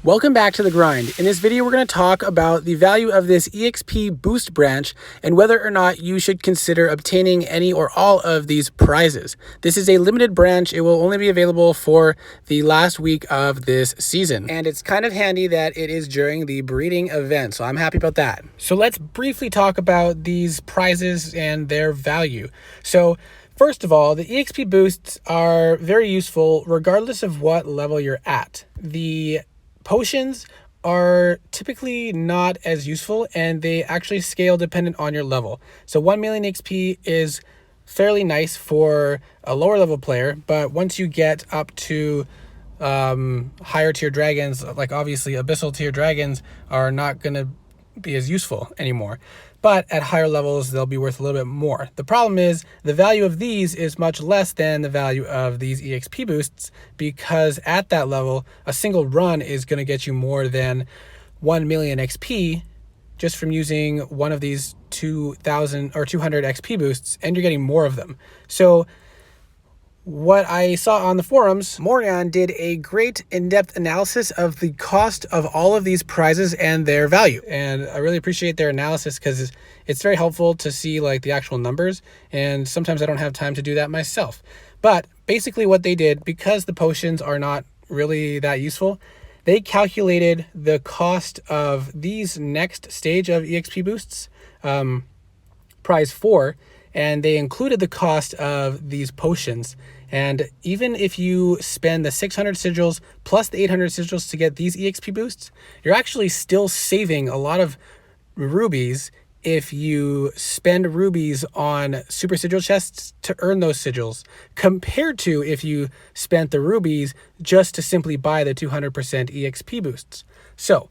Welcome back to The Grind. In this video, we're going to talk about the value of this EXP boost branch and whether or not you should consider obtaining any or all of these prizes. This is a limited branch. It will only be available for the last week of this season. And it's kind of handy that it is during the breeding event, so I'm happy about that. So let's briefly talk about these prizes and their value. So first of all, the EXP boosts are very useful regardless of what level you're at. The potions are typically not as useful and they actually scale dependent on your level. So 1 million XP is fairly nice for a lower level player, but once you get up to higher tier dragons, like obviously abyssal tier dragons are not going to be as useful anymore. But at higher levels, they'll be worth a little bit more. The problem is the value of these is much less than the value of these EXP boosts, because at that level, a single run is going to get you more than 1 million XP just from using one of these 2,000 or 200 XP boosts, and you're getting more of them. So what I saw on the forums, Morian did a great in-depth analysis of the cost of all of these prizes and their value. And I really appreciate their analysis because it's very helpful to see like the actual numbers. And sometimes I don't have time to do that myself. But basically what they did, because the potions are not really that useful, they calculated the cost of these next stage of EXP boosts, prize 4, and they included the cost of these potions. And even if you spend the 600 sigils plus the 800 sigils to get these EXP boosts, you're actually still saving a lot of rubies if you spend rubies on super sigil chests to earn those sigils, compared to if you spent the rubies just to simply buy the 200% EXP boosts. So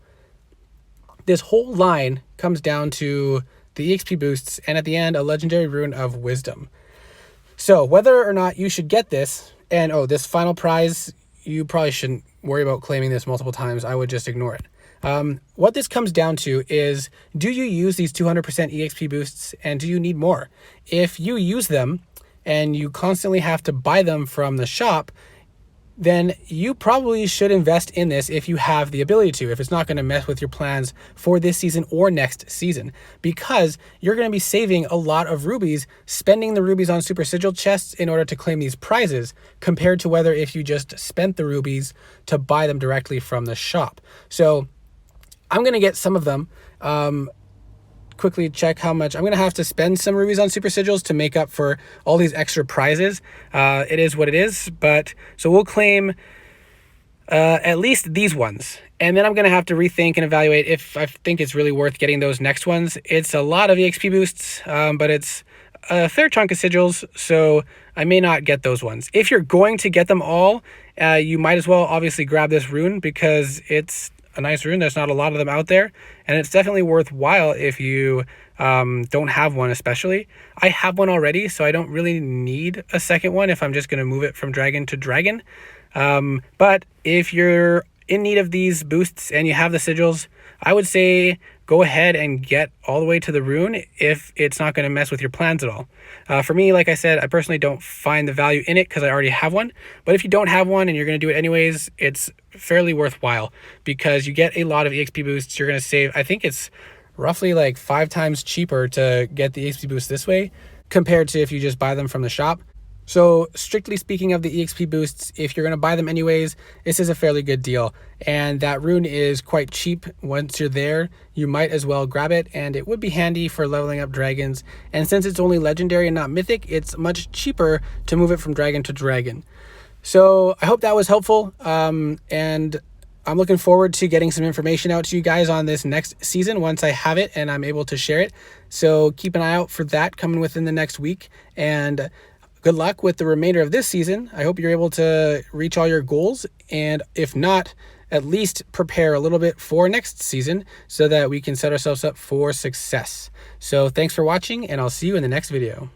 this whole line comes down to the EXP boosts, and at the end, a legendary rune of wisdom. So whether or not you should get this, and this final prize, you probably shouldn't worry about claiming this multiple times. I would just ignore it. What this comes down to is, do you use these 200% EXP boosts, and do you need more? If you use them and you constantly have to buy them from the shop, then you probably should invest in this if you have the ability to, if it's not going to mess with your plans for this season or next season, because you're going to be saving a lot of rubies, spending the rubies on super sigil chests in order to claim these prizes, compared to whether if you just spent the rubies to buy them directly from the shop. So I'm going to get some of them. Quickly check how much I'm going to have to spend some rubies on super sigils to make up for all these extra prizes. It is what it is, but so we'll claim at least these ones, and then I'm going to have to rethink and evaluate if I think it's really worth getting those next ones. It's a lot of EXP boosts, but it's a fair chunk of sigils, so I may not get those ones. If you're going to get them all, you might as well obviously grab this rune, because it's a nice rune. There's not a lot of them out there, and it's definitely worthwhile if you don't have one. Especially, I have one already, so I don't really need a second one if I'm just going to move it from dragon to dragon. But if you're in need of these boosts and you have the sigils, I would say go ahead and get all the way to the rune if it's not going to mess with your plans at all. For me, like I said, I personally don't find the value in it because I already have one. But if you don't have one and you're going to do it anyways, it's fairly worthwhile because you get a lot of EXP boosts. You're going to save, I think it's roughly like 5 times cheaper to get the EXP boost this way compared to if you just buy them from the shop. So strictly speaking of the EXP boosts, if you're going to buy them anyways, this is a fairly good deal. And that rune is quite cheap. Once you're there, you might as well grab it, and it would be handy for leveling up dragons. And since it's only legendary and not mythic, it's much cheaper to move it from dragon to dragon. So I hope that was helpful. And I'm looking forward to getting some information out to you guys on this next season once I have it and I'm able to share it. So keep an eye out for that coming within the next week. And good luck with the remainder of this season. I hope you're able to reach all your goals, and if not, at least prepare a little bit for next season so that we can set ourselves up for success. So thanks for watching, and I'll see you in the next video.